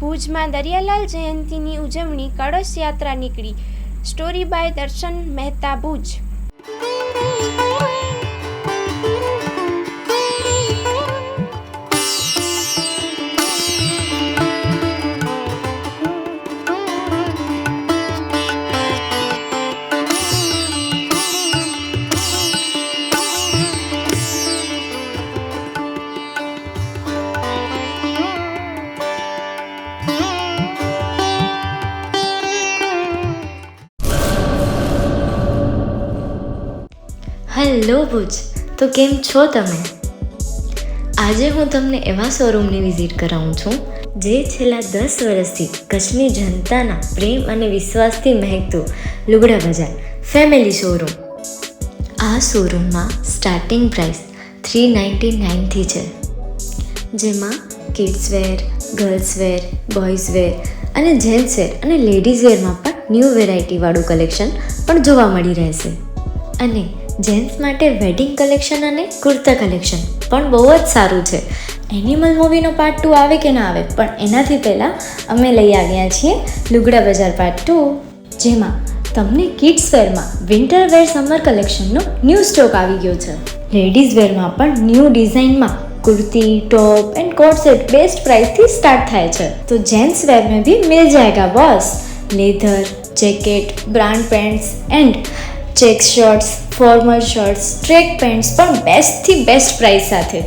ભુજમાં દરિયાલાલ જયંતીની ઉજવણી કળશ યાત્રા નીકળી. સ્ટોરી બાય દર્શન મહેતા, ભુજ. હેલો ભુજ, તો કેમ છો તમે? આજે હું તમને એવા શોરૂમની વિઝિટ કરાવું છું જે છેલ્લા 10 વર્ષથી કચ્છની જનતાના પ્રેમ અને વિશ્વાસથી મહેકતું લુગડા બજાર ફેમિલી શોરૂમ. આ શોરૂમમાં સ્ટાર્ટિંગ પ્રાઇસ 399થી છે, જેમાં kids wear, girls wear, boys wear અને જેન્ટ્સ વેર અને લેડીઝ વેરમાં પણ ન્યૂ વેરાયટીવાળું કલેક્શન પણ જોવા મળી રહેશે. અને જેન્ટ્સ માટે વેડિંગ કલેક્શન અને કુર્તા કલેક્શન પણ બહુ જ સારું છે. એનિમલ મૂવીનો પાર્ટ 2 આવે કે ના આવે, પણ એનાથી પહેલાં અમે લઈ આવ્યા છીએ લુગડા બજાર પાર્ટ 2, જેમાં તમને કિડ્સ વેરમાં વિન્ટર વેર સમર કલેક્શનનો ન્યૂ સ્ટોક આવી ગયો છે. લેડીઝ વેરમાં પણ ન્યૂ ડિઝાઇનમાં kurti, top and coat set best price थी स्टार्ट થાય છે. तो जेंट्स वेयर में भी मिल जाएगा boss. Leather, jacket, brand pants and check shirts, formal shirts, track pants પણ બેસ્ટથી બેસ્ટ પ્રાઇસ સાથે.